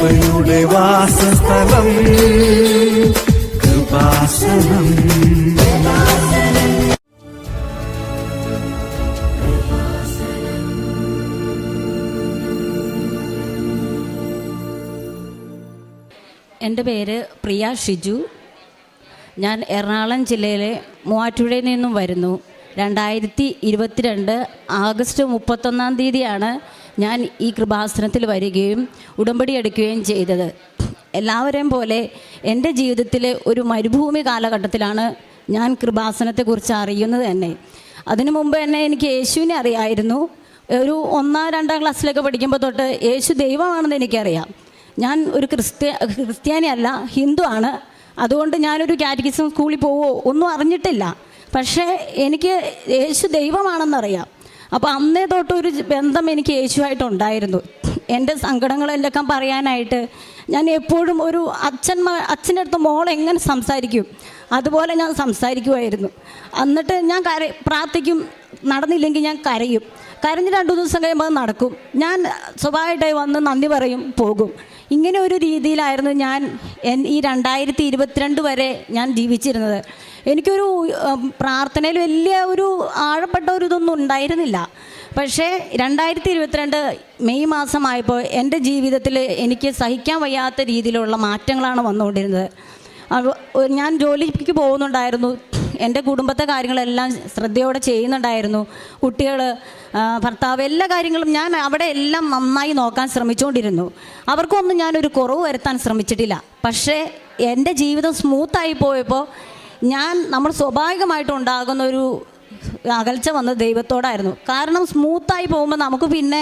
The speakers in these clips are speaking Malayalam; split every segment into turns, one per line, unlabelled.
കൃപയുടെ വാസസ്ഥലം കൃപാസനം.
എൻ്റെ പേര് പ്രിയ ഷിജു. ഞാൻ എറണാകുളം ജില്ലയിലെ മൂവാറ്റുപുഴയിൽ നിന്നും വരുന്നു. 2022 ആഗസ്റ്റ് 31 തീയതിയാണ് ഞാൻ ഈ കൃപാസനത്തിൽ വരികയും ഉടമ്പടി എടുക്കുകയും ചെയ്തത്. എല്ലാവരെയും പോലെ എൻ്റെ ജീവിതത്തിലെ ഒരു മരുഭൂമി കാലഘട്ടത്തിലാണ് ഞാൻ കൃപാസനത്തെക്കുറിച്ച് അറിയുന്നത് തന്നെ. അതിനു മുമ്പ് തന്നെ എനിക്ക് യേശുവിനെ അറിയായിരുന്നു. ഒരു 1-2 ക്ലാസ്സിലൊക്കെ പഠിക്കുമ്പോൾ തൊട്ട് യേശു ദൈവമാണെന്ന് എനിക്കറിയാം. ഞാൻ ഒരു ക്രിസ്ത്യാനിയല്ല, ഹിന്ദു ആണ്. അതുകൊണ്ട് ഞാനൊരു കാറ്റഗിസം സ്കൂളിൽ പോവോ ഒന്നും അറിഞ്ഞിട്ടില്ല. പക്ഷേ എനിക്ക് യേശു ദൈവമാണെന്നറിയാം. അപ്പോൾ അന്നേ തൊട്ടൊരു ബന്ധം എനിക്ക് യേശുവായിട്ടുണ്ടായിരുന്നു. എൻ്റെ സങ്കടങ്ങളെല്ലാം പറയാനായിട്ട് ഞാൻ എപ്പോഴും ഒരു അച്ഛൻ്റെ അടുത്ത് മോൾ എങ്ങനെ സംസാരിക്കും അതുപോലെ ഞാൻ സംസാരിക്കുമായിരുന്നു. എന്നിട്ട് ഞാൻ പ്രാർത്ഥിക്കും, നടന്നില്ലെങ്കിൽ ഞാൻ കരയും. കരഞ്ഞ് 2 ദിവസം കഴിയുമ്പോൾ അത് നടക്കും. ഞാൻ സ്വാഭാവികമായിട്ട് വന്ന് നന്ദി പറയും, പോകും. ഇങ്ങനെ ഒരു രീതിയിലായിരുന്നു ഞാൻ ഈ 2022 വരെ ഞാൻ ജീവിച്ചിരുന്നത്. എനിക്കൊരു പ്രാർത്ഥനയിൽ വലിയ ഒരു ആഴപ്പെട്ട ഒരു ഇതൊന്നും ഉണ്ടായിരുന്നില്ല. പക്ഷേ 2022 മെയ് മാസമായപ്പോൾ എൻ്റെ ജീവിതത്തിൽ എനിക്ക് സഹിക്കാൻ വയ്യാത്ത രീതിയിലുള്ള മാറ്റങ്ങളാണ് വന്നുകൊണ്ടിരുന്നത്. ഞാൻ ജോലിക്ക് പോകുന്നുണ്ടായിരുന്നു. എൻ്റെ കുടുംബത്തെ കാര്യങ്ങളെല്ലാം ശ്രദ്ധയോടെ ചെയ്യുന്നുണ്ടായിരുന്നു. കുട്ടികൾ, ഭർത്താവ്, എല്ലാ കാര്യങ്ങളും ഞാൻ അവിടെ എല്ലാം നന്നായി നോക്കാൻ ശ്രമിച്ചുകൊണ്ടിരുന്നു. അവർക്കൊന്നും ഞാനൊരു കുറവ് വരുത്താൻ ശ്രമിച്ചിട്ടില്ല. പക്ഷേ എൻ്റെ ജീവിതം സ്മൂത്തായി പോയപ്പോൾ നമ്മൾ സ്വാഭാവികമായിട്ടുണ്ടാകുന്ന ഒരു അകൽച്ച വന്നത് ദൈവത്തോടായിരുന്നു. കാരണം സ്മൂത്തായി പോകുമ്പോൾ നമുക്ക് പിന്നെ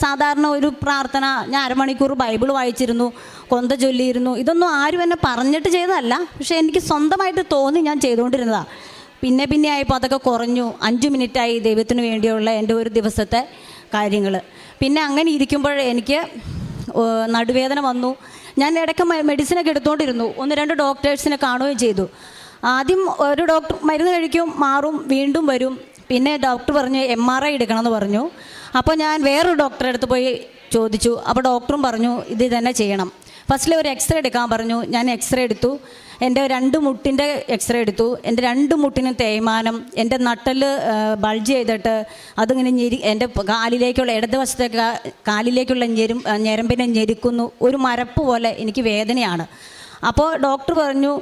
സാധാരണ ഒരു പ്രാർത്ഥന, ഞാൻ 1/2 മണിക്കൂർ ബൈബിൾ വായിച്ചിരുന്നു, കൊന്ത ചൊല്ലിയിരുന്നു. ഇതൊന്നും ആരും എന്നെ പറഞ്ഞിട്ട് ചെയ്തതല്ല, പക്ഷേ എനിക്ക് സ്വന്തമായിട്ട് തോന്നി ഞാൻ ചെയ്തുകൊണ്ടിരുന്നതാണ്. പിന്നെ ആയപ്പോൾ അതൊക്കെ കുറഞ്ഞു. 5 മിനിറ്റായി ദൈവത്തിന് വേണ്ടിയുള്ള എൻ്റെ ഒരു ദിവസത്തെ കാര്യങ്ങൾ. പിന്നെ അങ്ങനെ ഇരിക്കുമ്പോൾ എനിക്ക് നടുവേദന വന്നു. ഞാൻ ഇടയ്ക്ക് മെഡിസിനൊക്കെ എടുത്തുകൊണ്ടിരുന്നു. 1-2 ഡോക്ടേഴ്സിനെ കാണുകയും ചെയ്തു. ആദ്യം ഒരു ഡോക്ടർ മരുന്ന് കഴിക്കും, മാറും, വീണ്ടും വരും. പിന്നെ ഡോക്ടർ പറഞ്ഞു MRI എടുക്കണമെന്ന് പറഞ്ഞു. അപ്പോൾ ഞാൻ വേറൊരു ഡോക്ടറെ അടുത്ത് പോയി ചോദിച്ചു. അപ്പോൾ ഡോക്ടറും പറഞ്ഞു ഇത് തന്നെ ചെയ്യണം. ഫസ്റ്റിൽ ഒരു എക്സ്റേ എടുക്കാൻ പറഞ്ഞു. ഞാൻ എക്സ്റേ എടുത്തു. എൻ്റെ 2 മുട്ടിൻ്റെ എക്സ്റേ എടുത്തു. എൻ്റെ 2 മുട്ടിനും തേയ്മാനം, എൻ്റെ നട്ടൽ ബൾജ് ചെയ്തിട്ട് അതിങ്ങനെ എൻ്റെ കാലിലേക്കുള്ള ഇടതുവശത്തെ കാലിലേക്കുള്ള ഞരമ്പിനെ ഞെരുക്കുന്നു. ഒരു മരപ്പ് പോലെ എനിക്ക് വേദനയാണ്. അപ്പോൾ ഡോക്ടർ പറഞ്ഞു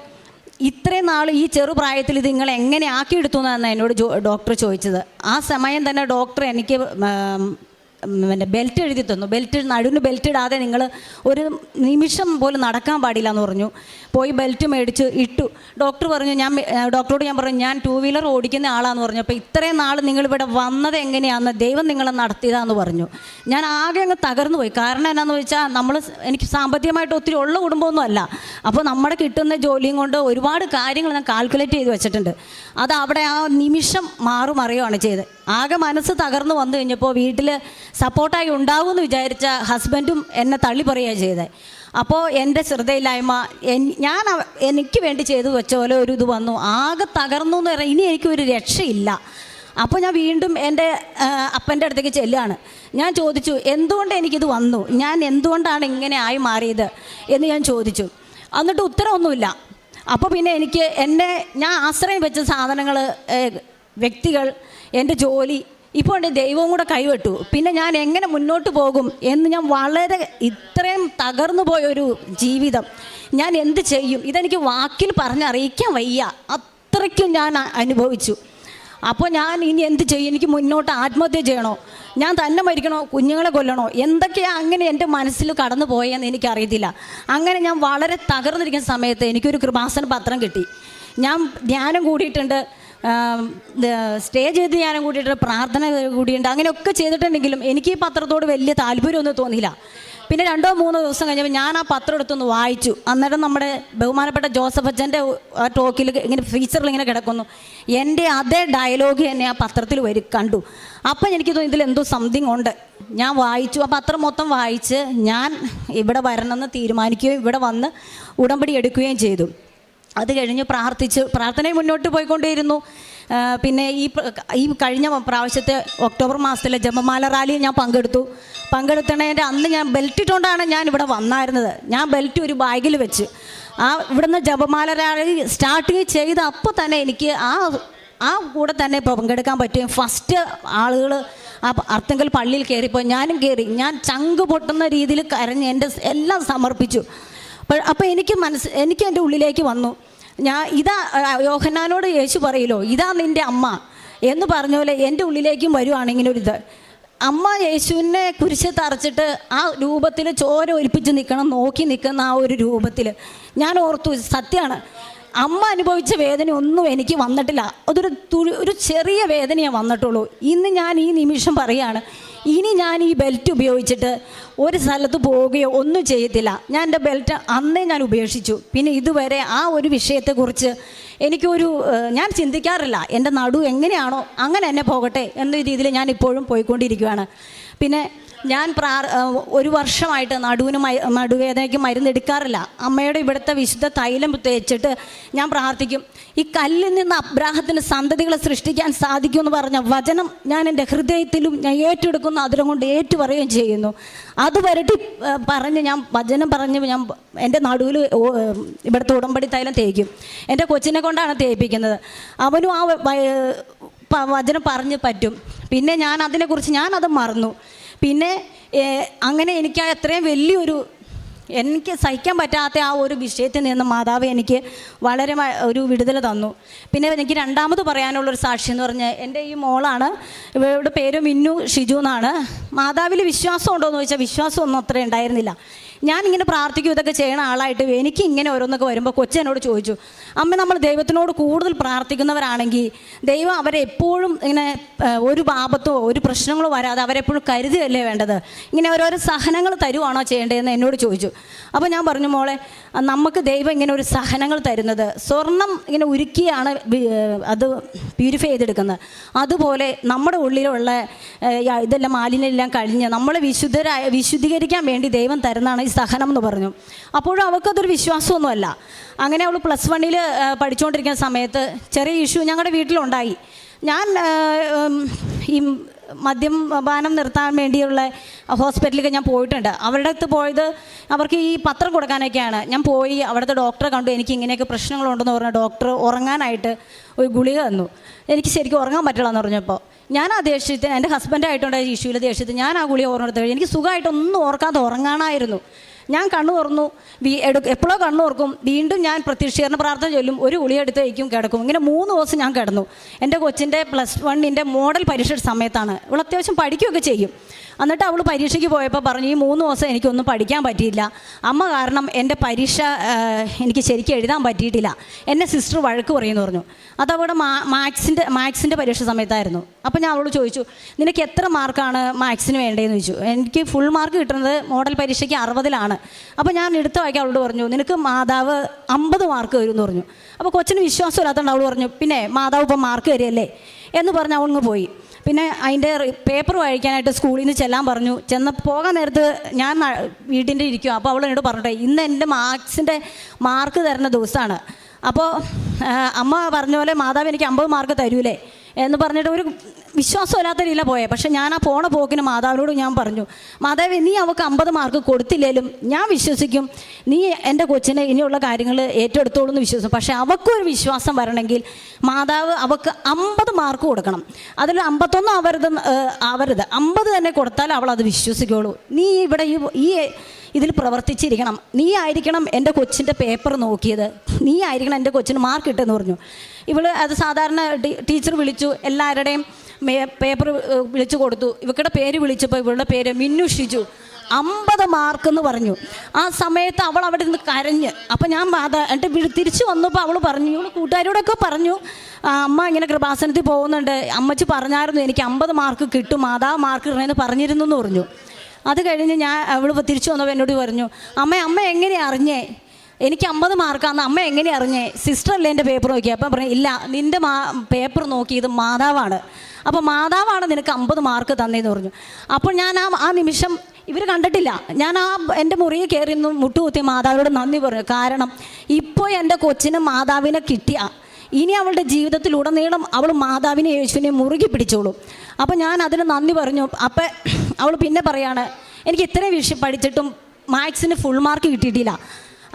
ഇത്രയും നാൾ ഈ ചെറുപ്രായത്തിൽ ഇത് നിങ്ങൾ എങ്ങനെ ആക്കിയെടുത്തു എന്നാണ് എന്നോട് ഡോക്ടർ ചോദിച്ചത്. ആ സമയം തന്നെ ഡോക്ടർ എനിക്ക് ബെൽറ്റ് എഴുതി തന്നു. നടുവിന് ബെൽറ്റ് ഇടാതെ നിങ്ങൾ ഒരു നിമിഷം പോലും നടക്കാൻ പാടില്ല എന്ന് പറഞ്ഞു. പോയി ബെൽറ്റ് മേടിച്ച് ഇട്ടു. ഡോക്ടർ പറഞ്ഞു, ഡോക്ടറോട് ഞാൻ പറഞ്ഞു ഞാൻ 2 വീലർ ഓടിക്കുന്ന ആളാന്ന് പറഞ്ഞു. അപ്പോൾ ഇത്രയും നാൾ നിങ്ങളിവിടെ വന്നത് എങ്ങനെയാണെന്ന് ദൈവം നിങ്ങളെ നടത്തിയതാന്ന് പറഞ്ഞു. ഞാൻ ആകെ അങ്ങ് തകർന്നു പോയി. കാരണം എന്നാന്ന് വെച്ചാൽ എനിക്ക് സാമ്പത്തികമായിട്ട് ഒത്തിരി ഉള്ള കുടുംബമൊന്നും അല്ല. അപ്പോൾ നമ്മുടെ കിട്ടുന്ന ജോലിയും കൊണ്ട് ഒരുപാട് കാര്യങ്ങൾ ഞാൻ കാൽക്കുലേറ്റ് ചെയ്ത് വെച്ചിട്ടുണ്ട്. അത് അവിടെ ആ നിമിഷം മറിയുകയാണ് ചെയ്തത്. ആകെ മനസ്സ് തകർന്നു വന്നു കഴിഞ്ഞപ്പോൾ വീട്ടിൽ സപ്പോർട്ടായി ഉണ്ടാവുമെന്ന് വിചാരിച്ച ഹസ്ബൻഡും എന്നെ തള്ളി പറയുകയാണ് ചെയ്തത്. അപ്പോൾ എൻ്റെ ശ്രദ്ധയില്ലായ്മ എനിക്ക് വേണ്ടി ചെയ്തു വെച്ച പോലെ ഒരു ഇത് വന്നു. ആകെ തകർന്നു എന്ന് പറഞ്ഞാൽ ഇനി എനിക്കൊരു രക്ഷയില്ല. അപ്പോൾ ഞാൻ വീണ്ടും എൻ്റെ അപ്പൻ്റെ അടുത്തേക്ക് ചെല്ലുകയാണ്. ഞാൻ ചോദിച്ചു എന്തുകൊണ്ട് എനിക്കിത് വന്നു, ഞാൻ എന്തുകൊണ്ടാണ് ഇങ്ങനെ ആയി മാറിയത് എന്ന് ഞാൻ ചോദിച്ചു. എന്നിട്ട് ഉത്തരവൊന്നുമില്ല. അപ്പോൾ പിന്നെ ഞാൻ ആശ്രയം വെച്ച സാധനങ്ങൾ, വ്യക്തികൾ, എൻ്റെ ജോലി, ഇപ്പോൾ എൻ്റെ ദൈവവും കൂടെ കൈവിട്ടു. പിന്നെ ഞാൻ എങ്ങനെ മുന്നോട്ട് പോകും എന്ന് ഞാൻ ഇത്രയും തകർന്നു പോയൊരു ജീവിതം ഞാൻ എന്ത് ചെയ്യും, ഇതെനിക്ക് വാക്കിൽ പറഞ്ഞറിയിക്കാൻ വയ്യ. അത്രയ്ക്കും ഞാൻ അനുഭവിച്ചു. അപ്പോൾ ഞാൻ ഇനി എന്ത് ചെയ്യും, എനിക്ക് മുന്നോട്ട് ആത്മഹത്യ ചെയ്യണോ, ഞാൻ തന്നെ മരിക്കണോ, കുഞ്ഞുങ്ങളെ കൊല്ലണോ, എന്തൊക്കെയാണ് അങ്ങനെ എൻ്റെ മനസ്സിൽ കടന്നു പോയെന്ന് എനിക്കറിയത്തില്ല. അങ്ങനെ ഞാൻ വളരെ തകർന്നിരിക്കുന്ന സമയത്ത് എനിക്കൊരു കൃപാസന പത്രം കിട്ടി. ഞാൻ ധ്യാനം കൂടിയിട്ടുണ്ട്, സ്റ്റേജ് ചെയ്ത് ധ്യാനം കൂടിയിട്ടുണ്ട്, പ്രാർത്ഥന കൂടിയിട്ടുണ്ട്. അങ്ങനെയൊക്കെ ചെയ്തിട്ടുണ്ടെങ്കിലും എനിക്ക് ഈ പത്രത്തോട് വലിയ താല്പര്യമൊന്നും തോന്നിയില്ല. പിന്നെ 2-3 ദിവസം കഴിഞ്ഞപ്പോൾ ഞാൻ ആ പത്രം എടുത്തൊന്ന് വായിച്ചു. അന്നേരം നമ്മുടെ ബഹുമാനപ്പെട്ട ജോസഫ് അച്ഛൻ്റെ ടോക്കിൽ ഇങ്ങനെ ഫീച്ചറിൽ ഇങ്ങനെ കിടക്കുന്നു. എൻ്റെ അതേ ഡയലോഗ് തന്നെ ആ പത്രത്തിൽ കണ്ടു. അപ്പം എനിക്ക് തോന്നി ഇതിലെന്തോ സംതിങ് ഉണ്ട്. ഞാൻ വായിച്ചു, ആ പത്രം മൊത്തം വായിച്ച് ഞാൻ ഇവിടെ വരണമെന്ന് തീരുമാനിക്കുകയും ഇവിടെ വന്ന് ഉടമ്പടി എടുക്കുകയും ചെയ്തു. അത് കഴിഞ്ഞ് പ്രാർത്ഥനയിൽ മുന്നോട്ട് പോയിക്കൊണ്ടേയിരുന്നു. പിന്നെ ഈ കഴിഞ്ഞ പ്രാവശ്യത്തെ ഒക്ടോബർ മാസത്തിലെ ജപമാല റാലിയിൽ ഞാൻ പങ്കെടുത്തതിൻ്റെ അന്ന് ഞാൻ ബെൽറ്റ് ഇട്ടുകൊണ്ടാണ് ഞാൻ ഇവിടെ വന്നായിരുന്നത്. ഞാൻ ബെൽറ്റ് ഒരു ബാഗിൽ വെച്ച് ഇവിടുന്ന് ജപമാല റാലി സ്റ്റാർട്ടിങ് ചെയ്ത് അപ്പോൾ തന്നെ എനിക്ക് ആ കൂടെ തന്നെ പങ്കെടുക്കാൻ പറ്റും. ഫസ്റ്റ് ആളുകൾ ആ അർത്തുങ്കൽ പള്ളിയിൽ കയറിപ്പോൾ ഞാനും കയറി. ഞാൻ ചങ്ക് പൊട്ടുന്ന രീതിയിൽ കരഞ്ഞ് എൻ്റെ എല്ലാം സമർപ്പിച്ചു. അപ്പോൾ എനിക്ക് എൻ്റെ ഉള്ളിലേക്ക് വന്നു, ഇതാ യോഹന്നാനോട് യേശു പറയില്ലോ, ഇതാ നിൻ്റെ അമ്മ എന്ന് പറഞ്ഞ പോലെ എൻ്റെ ഉള്ളിലേക്കും വരുവാണ് ഇങ്ങനൊരിത്. അമ്മ യേശുവിനെ കുരിശ് തറച്ചിട്ട് ആ രൂപത്തിൽ ചോര ഒലിപ്പിച്ച് നോക്കി നിൽക്കുന്ന ആ ഒരു രൂപത്തിൽ ഞാൻ ഓർത്തു, സത്യമാണ്, അമ്മ അനുഭവിച്ച വേദന ഒന്നും എനിക്ക് വന്നിട്ടില്ല. ഒരു ചെറിയ വേദനയേ വന്നിട്ടുള്ളൂ. ഇന്ന് ഞാൻ ഈ നിമിഷം പറയുകയാണ്, ഇനി ഞാൻ ഈ ബെൽറ്റ് ഉപയോഗിച്ചിട്ട് ഒരു സ്ഥലത്ത് പോവുകയോ ഒന്നും ചെയ്യത്തില്ല. ഞാൻ എൻ്റെ ബെൽറ്റ് അന്നേ ഞാൻ ഉപേക്ഷിച്ചു. പിന്നെ ഇതുവരെ ആ ഒരു വിഷയത്തെക്കുറിച്ച് ഞാൻ ചിന്തിക്കാറില്ല. എൻ്റെ നടു എങ്ങനെയാണോ അങ്ങനെ തന്നെ പോകട്ടെ എന്ന രീതിയിൽ ഞാൻ ഇപ്പോഴും പോയിക്കൊണ്ടിരിക്കുകയാണ്. പിന്നെ ഞാൻ ഒരു വർഷമായിട്ട് നടുവേദനയ്ക്ക് മരുന്നെടുക്കാറില്ല. അമ്മയുടെ ഇവിടുത്തെ വിശുദ്ധ തൈലം തേച്ചിട്ട് ഞാൻ പ്രാർത്ഥിക്കും, ഈ കല്ലിൽ നിന്ന് അബ്രാഹത്തിന് സന്തതികളെ സൃഷ്ടിക്കാൻ സാധിക്കുമെന്ന് പറഞ്ഞ വചനം ഞാൻ എൻ്റെ ഹൃദയത്തിലും ഞാൻ ഏറ്റെടുക്കുന്നു, അതിലും കൊണ്ട് ഏറ്റുപറയുകയും ചെയ്യുന്നു. അത് വരട്ടി ഞാൻ വചനം പറഞ്ഞ് ഞാൻ എൻ്റെ നടുവിൽ ഇവിടുത്തെ ഉടമ്പടി തൈലം തേക്കും. എൻ്റെ കൊച്ചിനെ കൊണ്ടാണ് തേപ്പിക്കുന്നത്. അവനും ആ വചനം പറഞ്ഞ് പറ്റും. പിന്നെ ഞാനത് മറന്നു. പിന്നെ അങ്ങനെ എനിക്ക് അത്രയും എനിക്ക് സഹിക്കാൻ പറ്റാത്ത ആ ഒരു വിഷയത്തിൽ നിന്ന് മാതാവ് എനിക്ക് വളരെ ഒരു വിടുതൽ തന്നു. പിന്നെ എനിക്ക് രണ്ടാമത് പറയാനുള്ളൊരു സാക്ഷി എന്ന് പറഞ്ഞാൽ എൻ്റെ ഈ മോളാണ്. ഇവരുടെ പേര് മിന്നു ഷിജു എന്നാണ്. മാതാവിൽ വിശ്വാസം ഉണ്ടോ എന്ന് ചോദിച്ചാൽ വിശ്വാസമൊന്നും അത്ര ഉണ്ടായിരുന്നില്ല. ഞാനിങ്ങനെ പ്രാർത്ഥിക്കും, ഇതൊക്കെ ചെയ്യണ ആളായിട്ട് എനിക്ക് ഇങ്ങനെ ഓരോന്നൊക്കെ വരുമ്പോൾ കൊച്ചെന്നോട് ചോദിച്ചു, അമ്മ, നമ്മൾ ദൈവത്തിനോട് കൂടുതൽ പ്രാർത്ഥിക്കുന്നവരാണെങ്കിൽ ദൈവം അവരെ എപ്പോഴും ഇങ്ങനെ ഒരു പാപത്തോ ഒരു പ്രശ്നങ്ങളോ വരാതെ അവരെപ്പോഴും കരുതുകയല്ലേ വേണ്ടത്, ഇങ്ങനെ ഓരോരോ സഹനങ്ങൾ തരുവാണോ ചെയ്യേണ്ടതെന്ന് എന്നോട് ചോദിച്ചു. അപ്പോൾ ഞാൻ പറഞ്ഞു, മോളെ, നമുക്ക് ദൈവം ഇങ്ങനെ ഒരു സഹനങ്ങൾ തരുന്നത്, സ്വർണം ഇങ്ങനെ ഉരുക്കിയാണ് അത് പ്യൂരിഫൈ ചെയ്തെടുക്കുന്നത്. അതുപോലെ നമ്മുടെ ഉള്ളിലുള്ള ഇതെല്ലാം മാലിന്യമെല്ലാം കഴിഞ്ഞ് നമ്മളെ വിശുദ്ധീകരിക്കാൻ വേണ്ടി ദൈവം തരുന്നതാണ് ഈ സഹനം എന്ന് പറഞ്ഞു. അപ്പോഴും അവൾക്കതൊരു വിശ്വാസമൊന്നുമല്ല. അങ്ങനെ അവൾ +1 പഠിച്ചുകൊണ്ടിരിക്കുന്ന സമയത്ത് ചെറിയ ഇഷ്യൂ ഞങ്ങളുടെ വീട്ടിലുണ്ടായി. ഞാൻ ഈ മദ്യപാനം നിർത്താൻ വേണ്ടിയുള്ള ഹോസ്പിറ്റലിലേക്ക് ഞാൻ പോയിട്ടുണ്ട്. അവരുടെ അടുത്ത് പോയത് അവർക്ക് ഈ പത്രം കൊടുക്കാനൊക്കെയാണ്. ഞാൻ പോയി അവിടുത്തെ ഡോക്ടറെ കണ്ടു. എനിക്ക് ഇങ്ങനെയൊക്കെ പ്രശ്നങ്ങളുണ്ടെന്ന് പറഞ്ഞ ഡോക്ടർ ഉറങ്ങാനായിട്ട് ഒരു ഗുളിക തന്നു. എനിക്ക് ശരിക്കും ഉറങ്ങാൻ പറ്റില്ല എന്ന് പറഞ്ഞപ്പോൾ ഞാൻ ആ ദേഷ്യത്തിന്, എൻ്റെ ഹസ്ബൻഡായിട്ടുണ്ടായ ഇഷ്യൂവിൽ ദേഷ്യത്തിൽ ഞാൻ ആ ഗുളിക ഓർമ്മ എനിക്ക് സുഖമായിട്ടൊന്നും ഓർക്കാതെ ഉറങ്ങാനായിരുന്നു. ഞാൻ കണ്ണു തുറന്നു, എപ്പോഴോ കണ്ണു തുറക്കും, വീണ്ടും ഞാൻ പ്രത്യക്ഷീകരണ പ്രാർത്ഥന ചൊല്ലും, ഒരു ഗുളിക എടുത്ത് വയ്ക്കും, കിടക്കും. ഇങ്ങനെ 3 ദിവസം ഞാൻ കിടന്നു. എൻ്റെ കൊച്ചിൻ്റെ +1 മോഡൽ പരീക്ഷ സമയത്താണ്. അവൾ അത്യാവശ്യം പഠിക്കുകയൊക്കെ ചെയ്യും. എന്നിട്ട് അവൾ പരീക്ഷയ്ക്ക് പോയപ്പോൾ പറഞ്ഞു, ഈ 3 ദിവസം എനിക്കൊന്നും പഠിക്കാൻ പറ്റിയില്ല അമ്മ, കാരണം എൻ്റെ പരീക്ഷ എനിക്ക് ശരിക്കും എഴുതാൻ പറ്റിയിട്ടില്ല, എന്നെ സിസ്റ്റർ വഴക്ക് പറയുമെന്ന് പറഞ്ഞു. അതവിടെ മാത്സിൻ്റെ പരീക്ഷ സമയത്തായിരുന്നു. അപ്പോൾ ഞാൻ അവളോട് ചോദിച്ചു, നിനക്ക് എത്ര മാർക്കാണ് മാത്സിന് വേണ്ടതെന്ന് ചോദിച്ചു. എനിക്ക് ഫുൾ മാർക്ക് കിട്ടുന്നത് മോഡൽ പരീക്ഷയ്ക്ക് 60-ലാണ്. അപ്പോൾ ഞാൻ എടുത്ത വായിക്കാൻ അവളോട് പറഞ്ഞു, നിനക്ക് മാതാവ് 50 മാർക്ക് തരും എന്ന് പറഞ്ഞു. അപ്പോൾ കൊച്ചിന് വിശ്വാസമില്ലാത്തതുകൊണ്ട് അവൾ പറഞ്ഞു, പിന്നെ മാതാവ് ഇപ്പം മാർക്ക് തരികയല്ലേ എന്ന് പറഞ്ഞ് അവളിങ്ങ് പോയി. പിന്നെ അതിൻ്റെ പേപ്പർ വായിക്കാനായിട്ട് സ്കൂളിൽ നിന്ന് ചെല്ലാൻ പറഞ്ഞു. പോകാൻ നേരത്ത് ഞാൻ വീട്ടിൻ്റെ ഇരിക്കും. അപ്പോൾ അവൾ എന്നോട് പറഞ്ഞിട്ടെ, ഇന്ന് എൻ്റെ മാത്സിൻ്റെ മാർക്ക് തരുന്ന ദിവസമാണ്. അപ്പോൾ അമ്മ പറഞ്ഞ പോലെ മാതാവ് എനിക്ക് 50 മാർക്ക് തരൂലേ എന്ന് പറഞ്ഞിട്ട് ഒരു വിശ്വാസമില്ലാത്ത രീതിയിലാണ് പോയത്. പക്ഷേ ഞാൻ ആ പോണ പോക്കിന് മാതാവിനോട് ഞാൻ പറഞ്ഞു, മാതാവ്, നീ അവൾക്ക് 50 മാർക്ക് കൊടുത്തില്ലേലും ഞാൻ വിശ്വസിക്കും, നീ എൻ്റെ കൊച്ചിനെ ഇനിയുള്ള കാര്യങ്ങൾ ഏറ്റെടുത്തോളൂ എന്ന് വിശ്വസിക്കും. പക്ഷേ അവൾക്കൊരു വിശ്വാസം വരണമെങ്കിൽ മാതാവ് അവൾക്ക് 50 മാർക്ക് കൊടുക്കണം. അതിൽ 51 ആവരുത്, 50 തന്നെ കൊടുത്താൽ അവൾ അത് വിശ്വസിക്കുള്ളൂ. നീ ഇവിടെ ഈ ഇതിൽ പ്രവർത്തിച്ചിരിക്കണം, നീ ആയിരിക്കണം എൻ്റെ കൊച്ചിൻ്റെ പേപ്പർ നോക്കിയത്, നീ ആയിരിക്കണം എൻ്റെ കൊച്ചിന് മാർക്ക് കിട്ടുമെന്ന് പറഞ്ഞു. അത് സാധാരണ ടീച്ചർ വിളിച്ചു, എല്ലാവരുടെയും പേപ്പർ വിളിച്ചു കൊടുത്തു. ഇവരുടെ പേര് വിളിച്ചപ്പോൾ ഇവളുടെ പേര് മിന്നു ഷിജു, 50 മാർക്കെന്ന് പറഞ്ഞു. ആ സമയത്ത് അവൾ അവിടെ നിന്ന് കരഞ്ഞ്. അപ്പോൾ ഞാൻ എൻ്റെ തിരിച്ചു വന്നപ്പോൾ അവൾ പറഞ്ഞു, ഇവൾ കൂട്ടുകാരോടൊക്കെ പറഞ്ഞു, അമ്മ ഇങ്ങനെ കൃപാസനത്തിൽ പോകുന്നുണ്ട്, അമ്മച്ചി പറഞ്ഞായിരുന്നു എനിക്ക് 50 മാർക്ക് കിട്ടും, മാതാവ് മാർക്ക് ഇടണമെന്ന് പറഞ്ഞിരുന്നു എന്ന് പറഞ്ഞു. അത് കഴിഞ്ഞ് അവൾ തിരിച്ചു വന്നപ്പോൾ എന്നോട് പറഞ്ഞു, അമ്മ എങ്ങനെയാണ് അറിഞ്ഞേ എനിക്ക് 50 മാർക്കാന്ന്, അമ്മ എങ്ങനെയാണ് അറിഞ്ഞേ? സിസ്റ്ററല്ലേ എൻ്റെ പേപ്പർ നോക്കി. അപ്പം പറഞ്ഞു, ഇല്ല, നിൻ്റെ പേപ്പർ നോക്കിയത് മാതാവാണ്, അപ്പോൾ മാതാവാണ് നിനക്ക് 50 മാർക്ക് തന്നേന്ന് പറഞ്ഞു. അപ്പോൾ ഞാൻ ആ നിമിഷം ഇവർ കണ്ടിട്ടില്ല. ഞാൻ എൻ്റെ മുറിയിൽ കയറി മുട്ടുകുത്തി മാതാവിനോട് നന്ദി പറഞ്ഞു. കാരണം ഇപ്പോൾ എൻ്റെ കൊച്ചിന് മാതാവിനെ കിട്ടിയ ഇനി അവളുടെ ജീവിതത്തിലുടനീളം അവൾ മാതാവിനെ യേശുവിനെ മുറുകി പിടിച്ചോളൂ. അപ്പോൾ ഞാൻ അതിന് നന്ദി പറഞ്ഞു. അപ്പം അവൾ പിന്നെ പറയാണ്, എനിക്ക് ഇത്രയും വിഷയം പഠിച്ചിട്ടും മാത്സിന് ഫുൾ മാർക്ക് കിട്ടിയിട്ടില്ല.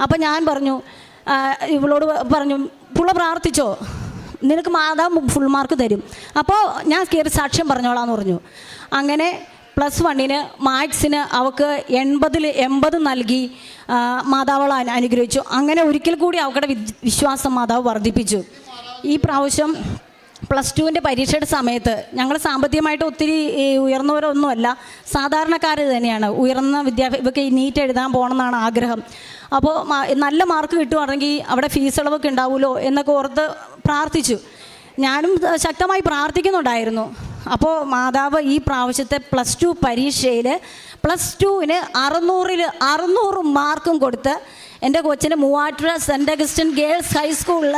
അപ്പം ഞാൻ പറഞ്ഞു, ഇവളോട് പറഞ്ഞു, പുള്ള പ്രാർത്ഥിച്ചോ, നിനക്ക് മാതാവ് ഫുൾ മാർക്ക് തരും. അപ്പോൾ ഞാൻ കയറി സാക്ഷ്യം പറഞ്ഞോളാന്ന് പറഞ്ഞു. അങ്ങനെ +1 മാത്സിന് അവൾക്ക് 80 നൽകി മാതാവൾ അനുഗ്രഹിച്ചു. അങ്ങനെ ഒരിക്കൽ കൂടി അവളുടെ വിശ്വാസം മാതാവ് വർദ്ധിപ്പിച്ചു. ഈ പ്രാവശ്യം +2 പരീക്ഷയുടെ സമയത്ത് ഞങ്ങൾ സാമ്പത്തികമായിട്ട് ഒത്തിരി ഉയർന്നവരൊന്നുമല്ല, സാധാരണക്കാർ തന്നെയാണ്. ഉയർന്ന ഇവർക്ക് നീറ്റ് എഴുതാൻ പോകണമെന്നാണ് ആഗ്രഹം. അപ്പോൾ നല്ല മാർക്ക് കിട്ടുവാണെങ്കിൽ അവിടെ ഫീസ് ഇളവൊക്കെ ഉണ്ടാവുമല്ലോ എന്നൊക്കെ ഓർത്ത് പ്രാർത്ഥിച്ചു. ഞാനും ശക്തമായി പ്രാർത്ഥിക്കുന്നുണ്ടായിരുന്നു. അപ്പോൾ മാതാവ് ഈ പ്രാവശ്യത്തെ +2 പരീക്ഷയിൽ +2-ന് 600 മാർക്കും കൊടുത്ത് എൻ്റെ കൊച്ചിന് മൂവാറ്റുപുഴ സെൻറ്റ് അഗസ്റ്റിൻ ഗേൾസ് ഹൈസ്കൂളിൽ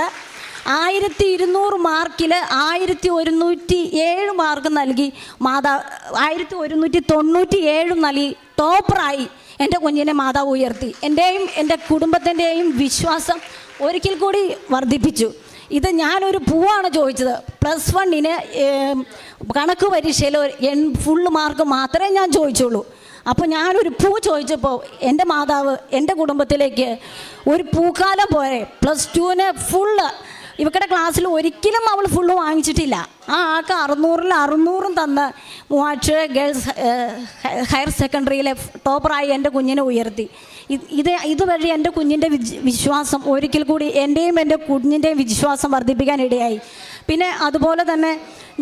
1200 മാർക്കിൽ 1107 മാർക്ക് നൽകി. 1197 നൽകി ടോപ്പറായി എൻ്റെ കുഞ്ഞിനെ മാതാവ് ഉയർത്തി. എൻ്റെയും എൻ്റെ കുടുംബത്തിൻ്റെയും വിശ്വാസം ഒരിക്കൽ കൂടി വർദ്ധിപ്പിച്ചു. ഇത് ഞാനൊരു പൂവാണ് ചോദിച്ചത്. +1-ന് കണക്ക് പരീക്ഷയിൽ ഫുൾ മാർക്ക് മാത്രമേ ഞാൻ ചോദിച്ചുള്ളൂ. അപ്പോൾ ഞാനൊരു പൂ ചോദിച്ചപ്പോൾ എൻ്റെ മാതാവ് എൻ്റെ കുടുംബത്തിലേക്ക് ഒരു പൂക്കാലം പോരെ +2-ന് ഫുള്ള്. ഇവരുടെ ക്ലാസ്സിൽ ഒരിക്കലും അവൾ ഫുള്ള് വാങ്ങിച്ചിട്ടില്ല. ആ ആൾക്ക് 600 തന്ന് മൂവാറ്റുപുഴ ഗേൾസ് ഹയർ സെക്കൻഡറിയിലെ ടോപ്പറായി എൻ്റെ കുഞ്ഞിനെ ഉയർത്തി. ഇതുവഴി എൻ്റെ കുഞ്ഞിൻ്റെ വിശ്വാസം ഒരിക്കൽ കൂടി എൻ്റെയും എൻ്റെ കുഞ്ഞിൻ്റെയും വിശ്വാസം വർദ്ധിപ്പിക്കാനിടയായി. പിന്നെ അതുപോലെ തന്നെ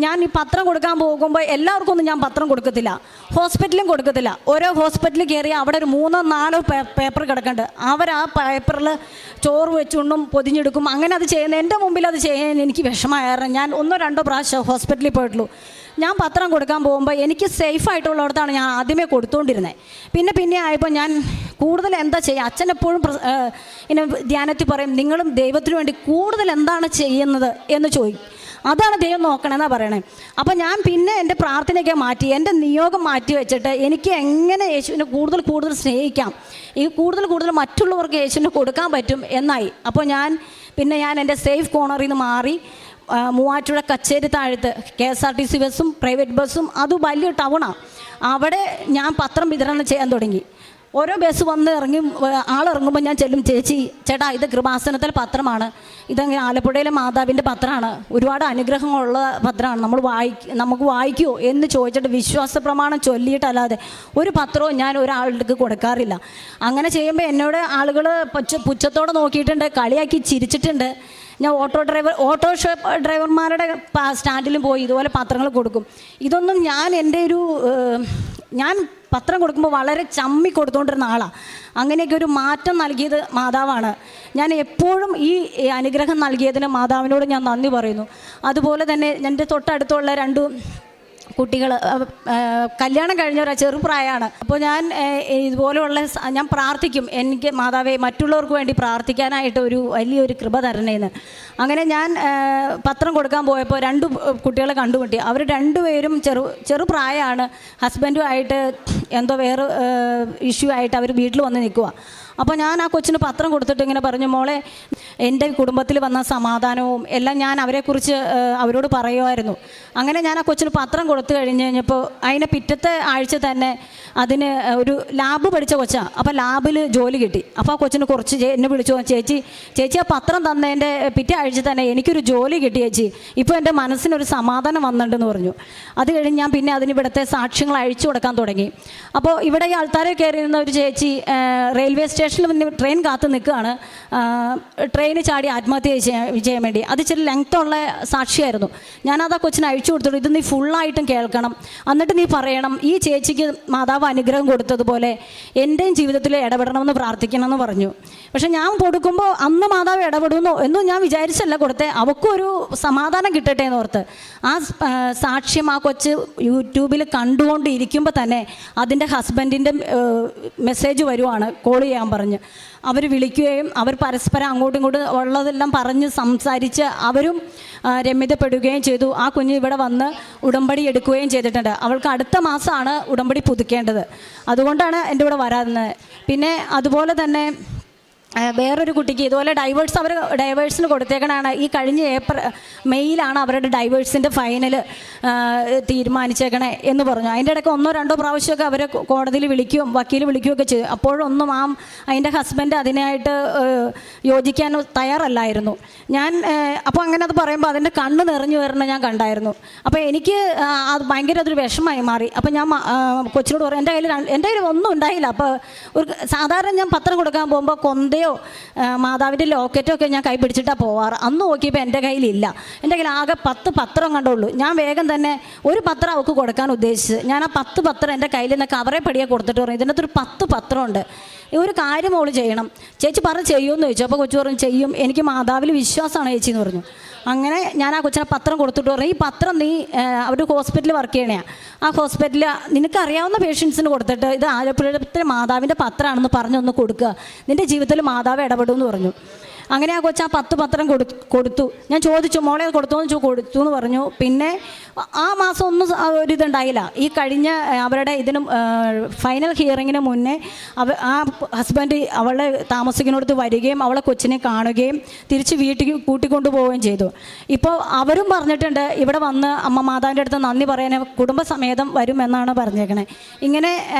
ഞാൻ ഈ പത്രം കൊടുക്കാൻ പോകുമ്പോൾ എല്ലാവർക്കും ഒന്നും ഞാൻ പത്രം കൊടുക്കത്തില്ല, ഹോസ്പിറ്റലും കൊടുക്കത്തില്ല. ഓരോ ഹോസ്പിറ്റലിൽ കയറി അവിടെ ഒരു 3-4 പേപ്പർ കിടക്കുന്നുണ്ട്. അവർ ആ പേപ്പറിൽ ചോറ് വെച്ചുകൊണ്ടും പൊതിഞ്ഞെടുക്കും. അങ്ങനെ അത് ചെയ്യുന്ന എൻ്റെ മുമ്പിൽ അത് ചെയ്യാൻ എനിക്ക് വിഷമമായിരുന്നു. ഞാൻ 1-2 പ്രാവശ്യം ഹോസ്പിറ്റലിൽ പോയിട്ടുള്ളൂ. ഞാൻ പത്രം കൊടുക്കാൻ പോകുമ്പോൾ എനിക്ക് സേഫായിട്ടുള്ളിടത്താണ് ഞാൻ ആദ്യമേ കൊടുത്തുകൊണ്ടിരുന്നത്. പിന്നെ ആയപ്പോൾ ഞാൻ കൂടുതൽ എന്താ ചെയ്യുക, അച്ഛൻ എപ്പോഴും ഇങ്ങനെ ധ്യാനത്തിൽ പറയും, നിങ്ങളും ദൈവത്തിന് വേണ്ടി കൂടുതൽ എന്താണ് ചെയ്യുന്നത് എന്ന് ചോദിക്കും. അതാണ് ദൈവം നോക്കണമെന്നാണ് പറയണേ. അപ്പോൾ ഞാൻ പിന്നെ എൻ്റെ പ്രാർത്ഥനയൊക്കെ മാറ്റി, എൻ്റെ നിയോഗം മാറ്റി വെച്ചിട്ട് എനിക്ക് എങ്ങനെ യേശുവിനെ കൂടുതൽ സ്നേഹിക്കാം, ഈ കൂടുതൽ മറ്റുള്ളവർക്ക് യേശുവിനെ കൊടുക്കാൻ പറ്റും എന്നായി. അപ്പോൾ ഞാൻ എൻ്റെ സേഫ് കോർണറിൽ നിന്ന് മാറി മൂവാറ്റുപുഴ കച്ചേരി താഴത്ത് KSRTC ബസ്സും പ്രൈവറ്റ് ബസ്സും, അത് വലിയ ടൗണാണ്, അവിടെ ഞാൻ പത്രം വിതരണം ചെയ്യാൻ തുടങ്ങി. ഓരോ ബസ് വന്ന് ആളിറങ്ങുമ്പോൾ ഞാൻ ചെല്ലും, ചേട്ടാ ഇത് കൃപാസനത്തിലെ പത്രമാണ്, ഇതങ്ങനെ ആലപ്പുഴയിലെ മാതാവിൻ്റെ പത്രമാണ്, ഒരുപാട് അനുഗ്രഹങ്ങളുള്ള പത്രമാണ്, നമുക്ക് വായിക്കുമോ എന്ന് ചോദിച്ചിട്ട് വിശ്വാസ പ്രമാണം ചൊല്ലിയിട്ടല്ലാതെ ഒരു പത്രവും ഞാൻ ഒരാളുടെ കൊടുക്കാറില്ല. അങ്ങനെ ചെയ്യുമ്പോൾ എന്നോട് ആളുകൾ പുച്ഛത്തോടെ നോക്കിയിട്ടുണ്ട്, കളിയാക്കി ചിരിച്ചിട്ടുണ്ട്. ഞാൻ ഓട്ടോ ഡ്രൈവർമാരുടെ സ്റ്റാൻഡിലും പോയി ഇതുപോലെ പത്രങ്ങൾ കൊടുക്കും. ഇതൊന്നും ഞാൻ പത്രം കൊടുക്കുമ്പോൾ വളരെ ചമ്മി കൊടുത്തുകൊണ്ടിരുന്ന ആളാണ്. അങ്ങനെയൊക്കെ ഒരു മാറ്റം നൽകിയത് മാതാവാണ്. ഞാൻ എപ്പോഴും ഈ അനുഗ്രഹം നൽകിയതിന് മാതാവിനോട് ഞാൻ നന്ദി പറയുന്നു. അതുപോലെ തന്നെ എൻ്റെ തൊട്ടടുത്തുള്ള 2 കുട്ടികൾ കല്യാണം കഴിഞ്ഞവരാ, ചെറുപ്രായമാണ്. അപ്പോൾ ഞാൻ ഇതുപോലെയുള്ള ഞാൻ പ്രാർത്ഥിക്കും, എനിക്ക് മാതാവേ മറ്റുള്ളവർക്ക് വേണ്ടി പ്രാർത്ഥിക്കാനായിട്ട് വലിയൊരു കൃപ തരണേന്ന്. അങ്ങനെ ഞാൻ പത്രം കൊടുക്കാൻ പോയപ്പോൾ 2 കുട്ടികളെ കണ്ടുമുട്ടി. അവർ 2 പേരും ചെറുപ്രായമാണ്. ഹസ്ബൻഡുമായിട്ട് എന്തോ വേറെ ഇഷ്യൂ ആയിട്ട് അവർ വീട്ടിൽ വന്ന് നിൽക്കുക. അപ്പോൾ ഞാൻ ആ കൊച്ചിന് പത്രം കൊടുത്തിട്ട് ഇങ്ങനെ പറഞ്ഞു, മോളെ എൻ്റെ കുടുംബത്തിൽ വന്ന സമാധാനവും എല്ലാം ഞാൻ അവരെക്കുറിച്ച് അവരോട് പറയുമായിരുന്നു. അങ്ങനെ ഞാൻ ആ കൊച്ചിന് പത്രം കൊടുത്തു കഴിഞ്ഞപ്പോൾ അതിനെ പിറ്റത്തെ ആഴ്ച തന്നെ അതിന് ഒരു ലാബ് പഠിച്ച കൊച്ചാണ്. അപ്പോൾ ലാബിൽ ജോലി കിട്ടി. അപ്പോൾ ആ കൊച്ചിന് കുറച്ച് എന്നെ വിളിച്ചു, ചേച്ചി ആ പത്രം തന്നതിൻ്റെ പിറ്റേ ആഴ്ച തന്നെ എനിക്കൊരു ജോലി കിട്ടി ചേച്ചി, ഇപ്പോൾ എൻ്റെ മനസ്സിനൊരു സമാധാനം വന്നിട്ടുണ്ടെന്ന് പറഞ്ഞു. അത് കഴിഞ്ഞ് ഞാൻ പിന്നെ അതിന് ഇവിടുത്തെ സാക്ഷ്യങ്ങൾ അഴിച്ചു കൊടുക്കാൻ തുടങ്ങി. അപ്പോൾ ഇവിടെ ഈ ആൾക്കാരെ കയറിയിരുന്ന ഒരു ചേച്ചി റെയിൽവേ സ്റ്റേഷനിൽ മുന്നിൽ ട്രെയിൻ കാത്ത് നിൽക്കുകയാണ്. ട്രെയിന് ചാടി ആത്മഹത്യ ചെയ്യാൻ വേണ്ടി. അത് ഇച്ചിരി ലെങ്ത്തുള്ള സാക്ഷിയായിരുന്നു. ഞാനത് ആ കൊച്ചിന് അഴിച്ചു കൊടുത്തിട്ടു, ഇത് നീ ഫുള്ളായിട്ടും കേൾക്കണം, എന്നിട്ട് നീ പറയണം ഈ ചേച്ചിക്ക് മാതാവ് അനുഗ്രഹം കൊടുത്തതുപോലെ എൻ്റെയും ജീവിതത്തിൽ ഇടപെടണമെന്ന് പ്രാർത്ഥിക്കണമെന്ന് പറഞ്ഞു. പക്ഷെ ഞാൻ കൊടുക്കുമ്പോൾ അന്ന് മാതാവ് ഇടപെടുന്നു എന്നും ഞാൻ വിചാരിച്ചല്ല കൊടുത്തേ, അവൾക്കും ഒരു സമാധാനം കിട്ടട്ടെ എന്ന് ഓർത്ത്. ആ സാക്ഷ്യം ആ കൊച്ച് യൂട്യൂബിൽ കണ്ടുകൊണ്ടിരിക്കുമ്പോൾ തന്നെ അതിൻ്റെ ഹസ്ബൻഡിൻ്റെ മെസ്സേജ് വരുവാണ്, കോൾ ചെയ്യാൻ പറഞ്ഞ്. അവർ വിളിക്കുകയും അവർ പരസ്പരം അങ്ങോട്ടും ഇങ്ങോട്ടും ഉള്ളതെല്ലാം പറഞ്ഞ് സംസാരിച്ച് അവരും രമ്യതപ്പെടുകയും ചെയ്തു. ആ കുഞ്ഞ് ഇവിടെ വന്ന് ഉടമ്പടി എടുക്കുകയും ചെയ്തിട്ടുണ്ട്. അവൾക്ക് അടുത്ത മാസമാണ് ഉടമ്പടി പുതുക്കേണ്ടത്. അതുകൊണ്ടാണ് എൻ്റെ ഇവിടെ വരാറുന്നത്. പിന്നെ അതുപോലെ തന്നെ വേറൊരു കുട്ടിക്ക് ഇതുപോലെ ഡൈവേഴ്സിന് കൊടുത്തേക്കണാണ്. ഈ കഴിഞ്ഞ മെയ്യിലാണ് അവരുടെ ഡൈവേഴ്സിൻ്റെ ഫൈനൽ തീരുമാനിച്ചേക്കണേ എന്ന് പറഞ്ഞു. അതിൻ്റെ ഇടയ്ക്ക് 1-2 പ്രാവശ്യമൊക്കെ അവരെ കോടതിയിൽ വക്കീൽ വിളിക്കുകയൊക്കെ ചെയ്തു. അപ്പോഴൊന്നും അതിൻ്റെ ഹസ്ബൻഡ് അതിനായിട്ട് യോജിക്കാൻ തയ്യാറല്ലായിരുന്നു. അപ്പോൾ അങ്ങനെ അത് പറയുമ്പോൾ അതിൻ്റെ കണ്ണ് നിറഞ്ഞു വരുന്ന ഞാൻ കണ്ടായിരുന്നു. അപ്പോൾ എനിക്ക് അത് ഭയങ്കര അതൊരു വിഷമമായി മാറി. അപ്പോൾ ഞാൻ കൊച്ചിനോട് പറഞ്ഞു, എൻ്റെ കയ്യിൽ ഒന്നും ഉണ്ടായില്ല. അപ്പോൾ സാധാരണ ഞാൻ പത്രം കൊടുക്കാൻ പോകുമ്പോൾ കൊന്തയോ മാതാവിൻ്റെ ലോക്കറ്റോ ഒക്കെ ഞാൻ കൈ പിടിച്ചിട്ടാണ് പോവാറ്. അന്ന് നോക്കിയപ്പോൾ എൻ്റെ കയ്യിലില്ല. എൻ്റെ കയ്യിൽ ആകെ 10 പത്രം കണ്ടുള്ളൂ. ഞാൻ വേഗം തന്നെ ഒരു പത്രം അവൾക്ക് കൊടുക്കാൻ ഉദ്ദേശിച്ച് ഞാൻ ആ 10 പത്രം എൻ്റെ കയ്യിൽ നിന്ന് കവറെ പടിയെ കൊടുത്തിട്ട് പറഞ്ഞു, ഇതിനകത്തൊരു 10 പത്രമുണ്ട്, ഒരു കാര്യം അവൾ ചെയ്യണം. ചേച്ചി പറഞ്ഞ് ചെയ്യുമെന്ന് ചോദിച്ചു. അപ്പോൾ കൊച്ചു പറഞ്ഞു ചെയ്യും, എനിക്ക് മാതാവിൽ വിശ്വാസമാണ് ചേച്ചി എന്ന് പറഞ്ഞു. അങ്ങനെ ഞാൻ ആ കൊച്ചിനെ പത്രം കൊടുത്തിട്ട് പറഞ്ഞു, ഈ പത്രം നീ അവർ ഹോസ്പിറ്റലിൽ വർക്ക് ചെയ്യണേ, ആ ഹോസ്പിറ്റലിൽ നിനക്കറിയാവുന്ന പേഷ്യൻസിന് കൊടുത്തിട്ട് ഇത് ആലപ്പുഴത്തിലെ മാതാവിൻ്റെ പത്രമാണെന്ന് പറഞ്ഞൊന്ന് കൊടുക്കുക, നിൻ്റെ ജീവിതത്തിൽ മാതാവ് ഇടപെടുമെന്ന് പറഞ്ഞു. അങ്ങനെ ആ കൊച്ചു ആ 10 പത്രം കൊടുത്തു. ഞാൻ ചോദിച്ചു, മോളെ കൊടുത്തു എന്ന് പറഞ്ഞു. പിന്നെ ആ മാസം ഒന്നും ഒരിതുണ്ടായില്ല. ഈ കഴിഞ്ഞ അവരുടെ ഇതിന് ഫൈനൽ ഹിയറിങ്ങിന് മുന്നേ ആ ഹസ്ബൻഡ് അവളെ താമസിക്കുന്നിടത്ത് വരികയും അവളെ കൊച്ചിനെ കാണുകയും തിരിച്ച് വീട്ടിൽ കൂട്ടിക്കൊണ്ടു പോവുകയും ചെയ്തു. ഇപ്പോൾ അവരും പറഞ്ഞിട്ടുണ്ട് ഇവിടെ വന്ന് അമ്മ മാതാവിൻ്റെ അടുത്ത് നന്ദി പറയാൻ കുടുംബസമേതം വരുമെന്നാണ് പറഞ്ഞേക്കണേ. ഇങ്ങനെ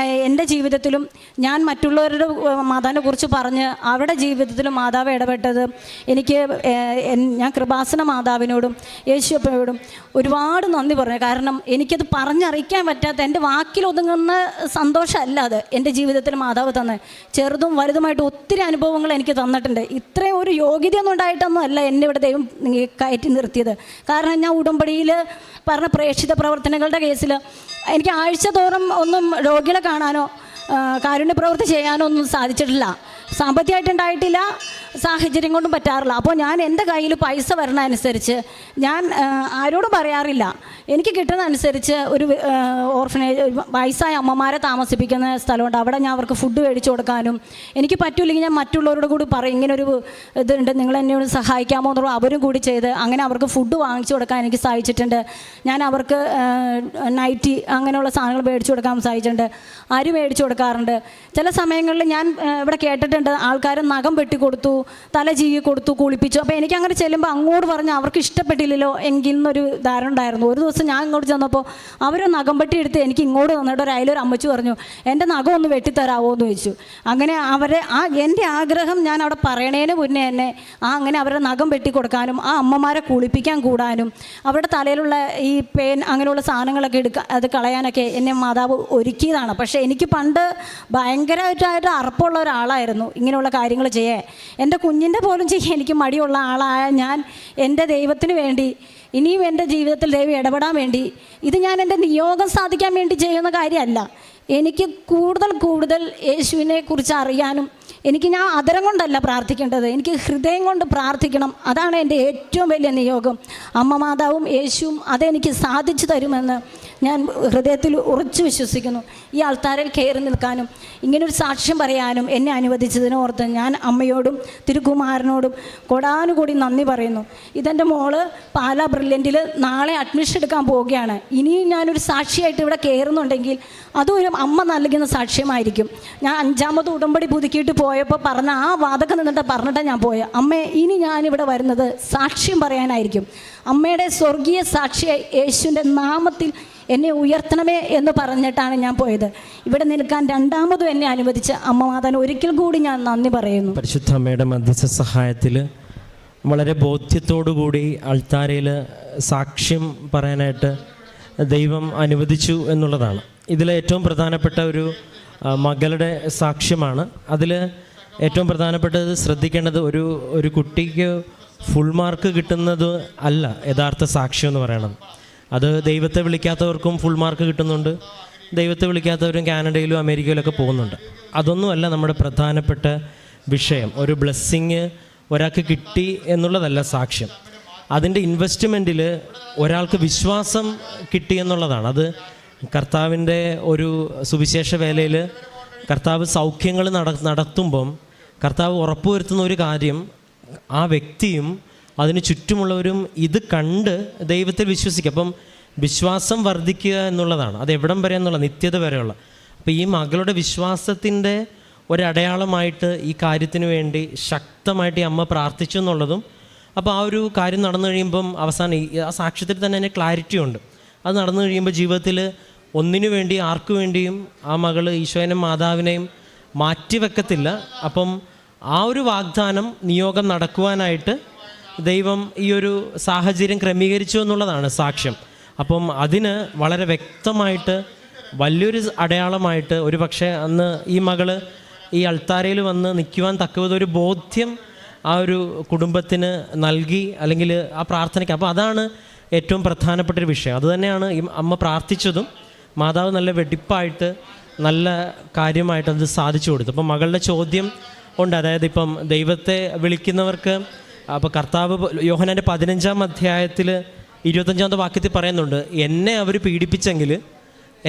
എൻ്റെ ജീവിതത്തിലും ഞാൻ മറ്റുള്ളവരുടെ മാതാവിനെ കുറിച്ച് പറഞ്ഞ് അവരുടെ ജീവിതത്തിലും മാതാവ് ഇടപെട്ടത് എനിക്ക് ഞാൻ കൃപാസന മാതാവിനോടും യേശുവപ്പയോടും ഒരുപാട് നന്ദി പറഞ്ഞു. കാരണം എനിക്കത് പറഞ്ഞറിയിക്കാൻ പറ്റാത്ത, എൻ്റെ വാക്കിലൊതുങ്ങുന്ന സന്തോഷമല്ല അത് എൻ്റെ ജീവിതത്തിൽ മാതാവ് തന്നെ ചെറുതും വലുതുമായിട്ട് ഒത്തിരി അനുഭവങ്ങൾ എനിക്ക് തന്നിട്ടുണ്ട്. ഇത്രയും ഒരു യോഗ്യതയൊന്നും ഉണ്ടായിട്ടൊന്നും അല്ല എന്നെ ഇവിടെ ദൈവം കയറ്റി നിർത്തിയത്. കാരണം ഞാൻ ഉടമ്പടിയിൽ പറഞ്ഞ പ്രേക്ഷിത പ്രവർത്തനങ്ങളുടെ കേസിൽ എനിക്ക് ആഴ്ച തോറും ഒന്നും രോഗികളെ കാണാനോ കാരുണ്യ പ്രവൃത്തി ചെയ്യാനോ ഒന്നും സാധിച്ചിട്ടില്ല. സാമ്പത്തികമായിട്ടുണ്ടായിട്ടില്ല, സാഹചര്യം കൊണ്ടും പറ്റാറില്ല. അപ്പോൾ ഞാൻ എൻ്റെ കയ്യിൽ പൈസ വരണമനുസരിച്ച് ഞാൻ ആരോടും പറയാറില്ല. എനിക്ക് കിട്ടുന്നതനുസരിച്ച് ഒരു ഓർഫനേജ് വയസ്സായ അമ്മമാരെ താമസിപ്പിക്കുന്ന സ്ഥലമുണ്ട്, അവിടെ ഞാൻ അവർക്ക് ഫുഡ് മേടിച്ചു കൊടുക്കാനും, എനിക്ക് പറ്റില്ലെങ്കിൽ ഞാൻ മറ്റുള്ളവരോട് കൂടി പറയും ഇങ്ങനൊരു ഇതുണ്ട്, നിങ്ങൾ എന്നെ ഒന്ന് സഹായിക്കാമോ എന്നുള്ള അവരും കൂടി ചെയ്ത് അങ്ങനെ അവർക്ക് ഫുഡ് വാങ്ങിച്ചു കൊടുക്കാൻ എനിക്ക് സാധിച്ചിട്ടുണ്ട്. ഞാൻ അവർക്ക് നൈറ്റി അങ്ങനെയുള്ള സാധനങ്ങൾ മേടിച്ചു കൊടുക്കാൻ സാധിച്ചിട്ടുണ്ട്. അരി മേടിച്ചു കൊടുക്കാറുണ്ട്. ചില സമയങ്ങളിൽ ഞാൻ ഇവിടെ കേട്ടിട്ടുണ്ട് ആൾക്കാർ നഖം വെട്ടിക്കൊടുത്തു, തല ചീകി കൊടുത്തു, കുളിപ്പിച്ചു. അപ്പോൾ എനിക്കങ്ങനെ ചെല്ലുമ്പോൾ അങ്ങോട്ട് പറഞ്ഞ് അവർക്ക് ഇഷ്ടപ്പെട്ടില്ലല്ലോ എങ്കിൽ എന്നൊരു ധാരണ ഉണ്ടായിരുന്നു. ഒരു ദിവസം ഞാൻ ഇങ്ങോട്ട് ചെന്നപ്പോൾ അവർ നഖം വെട്ടി എടുത്ത് എനിക്ക് ഇങ്ങോട്ട് തന്നിട്ട് അതിലൊരു അമ്മച്ചു പറഞ്ഞു, എൻ്റെ നഖം ഒന്ന് വെട്ടിത്തരാമോ എന്ന് ചോദിച്ചു. അങ്ങനെ എൻ്റെ ആഗ്രഹം ഞാൻ അവിടെ പറയണേന് മുന്നേ തന്നെ അങ്ങനെ അവരുടെ നഖം വെട്ടി കൊടുക്കാനും ആ അമ്മമാരെ കുളിപ്പിക്കാൻ കൂടാനും അവരുടെ തലയിലുള്ള ഈ പേൻ അങ്ങനെയുള്ള സാധനങ്ങളൊക്കെ അത് കളയാനൊക്കെ എന്നെ മാതാവ് ഒരുക്കിയതാണ്. പക്ഷേ എനിക്ക് പണ്ട് ഭയങ്കരമായിട്ട് അറപ്പുള്ള ഒരാളായിരുന്നു ഇങ്ങനെയുള്ള കാര്യങ്ങൾ ചെയ്യാൻ. എൻ്റെ കുഞ്ഞിൻ്റെ പോലും ചെയ്യാൻ എനിക്ക് മടിയുള്ള ആളായ ഞാൻ എൻ്റെ ദൈവത്തിന് വേണ്ടി ഇനിയും എൻ്റെ ജീവിതത്തിൽ ദൈവം ഇടപെടാൻ വേണ്ടി, ഇത് ഞാൻ എൻ്റെ നിയോഗം സാധിക്കാൻ വേണ്ടി ചെയ്യുന്ന കാര്യമല്ല. എനിക്ക് കൂടുതൽ യേശുവിനെ കുറിച്ച് അറിയാനും, ഞാൻ അതരം കൊണ്ടല്ല പ്രാർത്ഥിക്കേണ്ടത്, എനിക്ക് ഹൃദയം കൊണ്ട് പ്രാർത്ഥിക്കണം. അതാണ് എൻ്റെ ഏറ്റവും വലിയ നിയോഗം. അമ്മ മാതാവും യേശുവും അതെനിക്ക് സാധിച്ചു തരുമെന്ന് ഞാൻ ഹൃദയത്തിൽ ഉറച്ചു വിശ്വസിക്കുന്നു. ഈ ആൾത്താരിൽ കയറി നിൽക്കാനും ഇങ്ങനൊരു സാക്ഷ്യം പറയാനും എന്നെ അനുവദിച്ചതിനോർത്ത് ഞാൻ അമ്മയോടും തിരുകുമാരനോടും കൊടാനുകൂടി നന്ദി പറയുന്നു. ഇതെൻ്റെ മോള് പാലാ ബ്രില്യൻറ്റിൽ നാളെ അഡ്മിഷൻ എടുക്കാൻ പോവുകയാണ്. ഇനിയും ഞാനൊരു സാക്ഷിയായിട്ട് ഇവിടെ കയറുന്നുണ്ടെങ്കിൽ അതും ഒരു അമ്മ നൽകുന്ന സാക്ഷ്യമായിരിക്കും. ഞാൻ 5ാമത് ഉടമ്പടി പുതുക്കിയിട്ട് പോയപ്പോൾ പറഞ്ഞ ആ വാതൊക്കെ നിന്നിട്ട് പറഞ്ഞിട്ടാണ് ഞാൻ പോയത്, അമ്മേ ഇനി ഞാനിവിടെ വരുന്നത് സാക്ഷ്യം പറയാനായിരിക്കും. അമ്മയുടെ സ്വർഗീയ സാക്ഷിയായി യേശുവിൻ്റെ നാമത്തിൽ എന്നെ ഉയർത്തണമേ എന്ന് പറഞ്ഞിട്ടാണ് ഞാൻ പോയത്. ഇവിടെ നിൽക്കാൻ 2ാമതും എന്നെ അനുവദിച്ച അമ്മ മാതാവിന് ഒരിക്കൽ കൂടി ഞാൻ നന്ദി പറയുന്നു.
പരിശുദ്ധ അമ്മയുടെ മധ്യസ്ഥ സഹായത്തിൽ വളരെ ബോധ്യത്തോടുകൂടി അൾത്താരയിൽ സാക്ഷ്യം പറയാനായിട്ട് ദൈവം അനുവദിച്ചു എന്നുള്ളതാണ്. ഇതിൽ ഏറ്റവും പ്രധാനപ്പെട്ട ഒരു മകളുടെ സാക്ഷ്യമാണ്. അതിൽ ഏറ്റവും പ്രധാനപ്പെട്ടത് ശ്രദ്ധിക്കേണ്ടത് ഒരു കുട്ടിക്ക് ഫുൾ മാർക്ക് കിട്ടുന്നത് അല്ല യഥാർത്ഥ സാക്ഷ്യം എന്ന് പറയണത്. അത് ദൈവത്തെ വിളിക്കാത്തവർക്കും ഫുൾ മാർക്ക് കിട്ടുന്നുണ്ട്, ദൈവത്തെ വിളിക്കാത്തവരും കാനഡയിലും അമേരിക്കയിലൊക്കെ പോകുന്നുണ്ട്. അതൊന്നുമല്ല നമ്മുടെ പ്രധാനപ്പെട്ട വിഷയം. ഒരു ബ്ലെസ്സിങ് ഒരാൾക്ക് കിട്ടി എന്നുള്ളതല്ല സാക്ഷ്യം. അതിൻ്റെ ഇൻവെസ്റ്റ്മെൻറ്റിൽ ഒരാൾക്ക് വിശ്വാസം കിട്ടി എന്നുള്ളതാണ്. അത് കർത്താവിൻ്റെ ഒരു സുവിശേഷ വേലയിൽ കർത്താവ് സൗഖ്യങ്ങൾ നടത്തുമ്പം കർത്താവ് ഉറപ്പുവരുത്തുന്ന ഒരു കാര്യം, ആ വ്യക്തിയും അതിന് ചുറ്റുമുള്ളവരും ഇത് കണ്ട് ദൈവത്തിൽ വിശ്വസിക്കുക. അപ്പം വിശ്വാസം വർദ്ധിക്കുക എന്നുള്ളതാണ്. അത് എവിടം വരെ എന്നുള്ള നിത്യത വരെയുള്ള. അപ്പോൾ ഈ മകളുടെ വിശ്വാസത്തിൻ്റെ ഒരടയാളമായിട്ട് ഈ കാര്യത്തിന് വേണ്ടി ശക്തമായിട്ട് ഈ അമ്മ പ്രാർത്ഥിച്ചു എന്നുള്ളതും, അപ്പോൾ ആ ഒരു കാര്യം നടന്നു കഴിയുമ്പം അവസാനം ആ സാക്ഷ്യത്തിൽ തന്നെ അതിന് ക്ലാരിറ്റി ഉണ്ട്. അത് നടന്നു കഴിയുമ്പോൾ ജീവിതത്തിൽ ഒന്നിനു വേണ്ടി ആർക്കു വേണ്ടിയും ആ മകൾ ഈശോയെയും മാതാവിനെയും മാറ്റിവെക്കത്തില്ല. അപ്പം ആ ഒരു വാഗ്ദാനം നിയോഗം നടക്കുവാനായിട്ട് ദൈവം ഈ ഒരു സാഹചര്യം ക്രമീകരിച്ചു എന്നുള്ളതാണ് സാക്ഷ്യം. അപ്പം അതിന് വളരെ വ്യക്തമായിട്ട് വലിയൊരു അടയാളമായിട്ട് ഒരു പക്ഷേ അന്ന് ഈ മകള് ഈ അൾത്താരയിൽ വന്ന് നിൽക്കുവാൻ തക്കവിധൊരു ബോധ്യം ആ ഒരു കുടുംബത്തിന് നൽകി, അല്ലെങ്കിൽ ആ പ്രാർത്ഥനയ്ക്ക്. അപ്പോൾ അതാണ് ഏറ്റവും പ്രധാനപ്പെട്ടൊരു വിഷയം. അതുതന്നെയാണ് ഈ അമ്മ പ്രാർത്ഥിച്ചതും. മാതാവ് നല്ല വെടിപ്പായിട്ട് നല്ല കാര്യമായിട്ട് അത് സാധിച്ചു കൊടുത്തു. അപ്പം മകളുടെ ചോദ്യം ഉണ്ട്, അതായത് ഇപ്പം ദൈവത്തെ വിളിക്കുന്നവർക്ക്, അപ്പോൾ കർത്താവ് യോഹന്നാൻ്റെ 15-ാം അധ്യായത്തിൽ 25-ാമത്തെ വാക്യത്തിൽ പറയുന്നുണ്ട്, എന്നെ അവർ പീഡിപ്പിച്ചെങ്കിൽ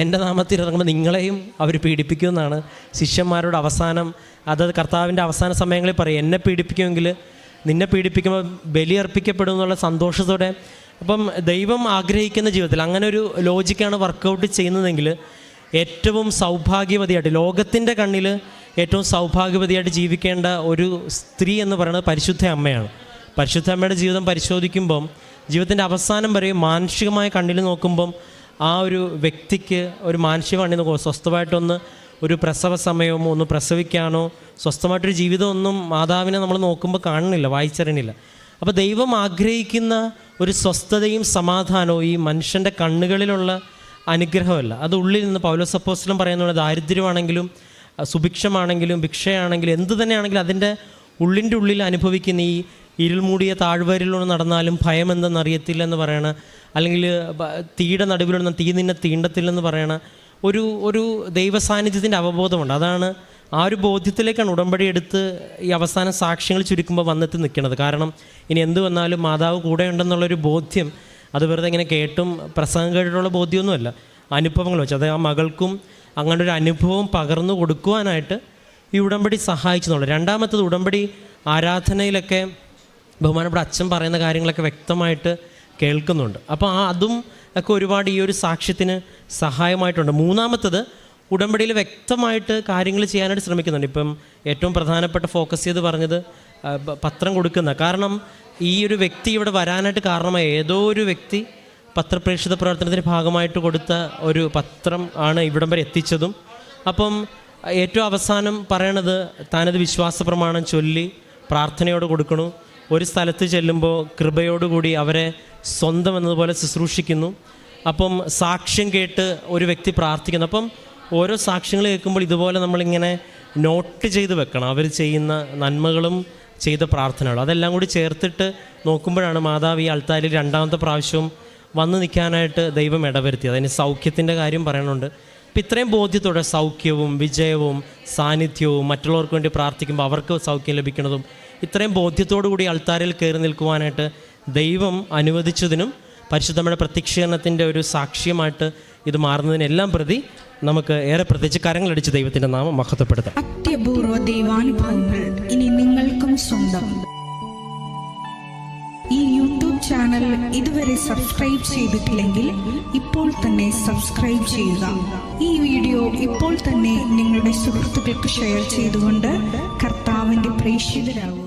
എൻ്റെ നാമത്തിൽ ഇറങ്ങുമ്പോൾ നിങ്ങളെയും അവർ പീഡിപ്പിക്കുമെന്നാണ് ശിഷ്യന്മാരോട് അവസാനം, അത് കർത്താവിൻ്റെ അവസാന സമയങ്ങളിൽ പറയും, എന്നെ പീഡിപ്പിക്കുമെങ്കിൽ നിന്നെ പീഡിപ്പിക്കുമ്പോൾ ബലിയർപ്പിക്കപ്പെടും എന്നുള്ള സന്തോഷത്തോടെ. അപ്പം ദൈവം ആഗ്രഹിക്കുന്ന ജീവിതത്തിൽ അങ്ങനെ ഒരു ലോജിക്കാണ് വർക്കൗട്ട് ചെയ്യുന്നതെങ്കിൽ ഏറ്റവും സൗഭാഗ്യവതിയായിട്ട്, ലോകത്തിൻ്റെ കണ്ണിൽ ഏറ്റവും സൗഭാഗ്യവതിയായിട്ട് ജീവിക്കേണ്ട ഒരു സ്ത്രീ എന്ന് പറയുന്നത് പരിശുദ്ധ അമ്മയാണ്. പരിശുദ്ധ അമ്മയുടെ ജീവിതം പരിശോധിക്കുമ്പം ജീവിതത്തിൻ്റെ അവസാനം വരെ മാനുഷികമായ കണ്ണിൽ നോക്കുമ്പം ആ ഒരു വ്യക്തിക്ക് ഒരു മാനുഷിക കണ്ണിൽ നോക്കുമ്പോൾ സ്വസ്ഥമായിട്ടൊന്ന് ഒരു പ്രസവ സമയമോ ഒന്ന് പ്രസവിക്കാനോ സ്വസ്ഥമായിട്ടൊരു ജീവിതമൊന്നും മാതാവിനെ നമ്മൾ നോക്കുമ്പോൾ കാണുന്നില്ല, വായിച്ചറിയണില്ല. അപ്പോൾ ദൈവം ആഗ്രഹിക്കുന്ന ഒരു സ്വസ്ഥതയും സമാധാനവും ഈ മനുഷ്യൻ്റെ കണ്ണുകളിലുള്ള അനുഗ്രഹമല്ല, അത് ഉള്ളിൽ നിന്ന് പൗലോസ് അപ്പോസ്തലൻ പറയുന്നത് ദാരിദ്ര്യമാണെങ്കിലും സുഭിക്ഷമാണെങ്കിലും ഭിക്ഷയാണെങ്കിലും എന്തു തന്നെയാണെങ്കിലും അതിൻ്റെ ഉള്ളിൻ്റെ ഉള്ളിൽ അനുഭവിക്കുന്ന ഈ ഇരുൾ മൂടിയ താഴ്വരയിലൂടെ നടന്നാലും ഭയം എന്തെന്നറിയത്തില്ല എന്ന് പറയണ, അല്ലെങ്കിൽ തീയുടെ നടുവിലൊന്നും തീ നിന്നെ തീണ്ടത്തില്ലെന്ന് പറയണ ഒരു ദൈവസാന്നിധ്യത്തിൻ്റെ അവബോധമുണ്ട്. അതാണ് ആ ഒരു ബോധ്യത്തിലേക്കാണ് ഉടമ്പടി എടുത്ത് ഈ അവസാന സാക്ഷ്യങ്ങൾ ചുരുക്കുമ്പോൾ വന്നെത്തി നിൽക്കുന്നത്. കാരണം ഇനി എന്ത് വന്നാലും മാതാവ് കൂടെ ഉണ്ടെന്നുള്ളൊരു ബോധ്യം, അത് വെറുതെ ഇങ്ങനെ കേട്ടും പ്രസംഗം കേട്ടിട്ടുള്ള ബോധ്യമൊന്നുമല്ല, അനുഭവങ്ങൾ വെച്ച്. അത് ആ മകൾക്കും അങ്ങനെ ഒരു അനുഭവം പകർന്നു കൊടുക്കുവാനായിട്ട് ഈ ഉടമ്പടി സഹായിച്ചെന്നുള്ളൂ. രണ്ടാമത്തത്, ഉടമ്പടി ആരാധനയിലൊക്കെ ബഹുമാനപ്പെട്ട അച്ഛൻ പറയുന്ന കാര്യങ്ങളൊക്കെ വ്യക്തമായിട്ട് കേൾക്കുന്നുണ്ട്. അപ്പോൾ അതും ഒക്കെ ഒരുപാട് ഈ ഒരു സാക്ഷ്യത്തിന് സഹായമായിട്ടുണ്ട്. മൂന്നാമത്തത്, ഉടമ്പടിയിൽ വ്യക്തമായിട്ട് കാര്യങ്ങൾ ചെയ്യാനായിട്ട് ശ്രമിക്കുന്നുണ്ട്. ഇപ്പം ഏറ്റവും പ്രധാനപ്പെട്ട ഫോക്കസ് ചെയ്ത് പറഞ്ഞത് പത്രം കൊടുക്കുന്ന, കാരണം ഈ ഒരു വ്യക്തി ഇവിടെ വരാനായിട്ട് കാരണമായ ഏതോ ഒരു വ്യക്തി പത്രപ്രേക്ഷിത പ്രവർത്തനത്തിൻ്റെ ഭാഗമായിട്ട് കൊടുത്ത ഒരു പത്രം ആണ് ഇവിടം വരെ എത്തിച്ചതും. അപ്പം ഏറ്റവും അവസാനം പറയണത് താനത് വിശ്വാസ പ്രമാണം ചൊല്ലി പ്രാർത്ഥനയോട് കൊടുക്കണു. ഒരു സ്ഥലത്ത് ചെല്ലുമ്പോൾ കൃപയോടുകൂടി അവരെ സ്വന്തം എന്നതുപോലെ ശുശ്രൂഷിക്കുന്നു. അപ്പം സാക്ഷ്യം കേട്ട് ഒരു വ്യക്തി പ്രാർത്ഥിക്കുന്നു. അപ്പം ഓരോ സാക്ഷ്യങ്ങൾ കേൾക്കുമ്പോൾ ഇതുപോലെ നമ്മളിങ്ങനെ നോട്ട് ചെയ്ത് വെക്കണം, അവർ ചെയ്യുന്ന നന്മകളും ചെയ്ത പ്രാർത്ഥനകളും. അതെല്ലാം കൂടി ചേർത്തിട്ട് നോക്കുമ്പോഴാണ് മാതാവ് ഈ അൾത്താരിൽ രണ്ടാമത്തെ പ്രാവശ്യവും വന്ന് നിൽക്കാനായിട്ട് ദൈവം ഇടവരുത്തിയത്. അതിന് സൗഖ്യത്തിൻ്റെ കാര്യം പറയുന്നുണ്ട്. അപ്പം ഇത്രയും ബോധ്യത്തോടെ സൗഖ്യവും വിജയവും സാന്നിധ്യവും മറ്റുള്ളവർക്ക് വേണ്ടി പ്രാർത്ഥിക്കുമ്പോൾ അവർക്ക് സൗഖ്യം ലഭിക്കുന്നതും ഇത്രയും ബോധ്യത്തോടു കൂടി അൾത്താരിൽ കയറി നിൽക്കുവാനായിട്ട് ദൈവം അനുവദിച്ചതിനും പരിശുദ്ധമ്മയുടെ പ്രത്യക്ഷീകരണത്തിൻ്റെ ഒരു സാക്ഷ്യമായിട്ട് ഇത് മാറുന്നതിനെല്ലാം പ്രതി നമുക്ക് ഏറെ പ്രത്യേകിച്ച് കരങ്ങളടിച്ച് ദൈവത്തിൻ്റെ നാമം മഹത്വപ്പെടുത്താം.
അത്യപൂർവ ദൈവാനുഭവങ്ങൾ ഇനി നിങ്ങൾക്കും സ്വന്തം. ഈ യൂട്യൂബ് ചാനൽ ഇതുവരെ സബ്സ്ക്രൈബ് ചെയ്തിട്ടില്ലെങ്കിൽ ഇപ്പോൾ തന്നെ സബ്സ്ക്രൈബ് ചെയ്യുക. ഈ വീഡിയോ ഇപ്പോൾ തന്നെ നിങ്ങളുടെ സുഹൃത്തുക്കൾക്ക് ഷെയർ ചെയ്തുകൊണ്ട് കർത്താവിൻ്റെ പ്രേക്ഷിതരാകുക.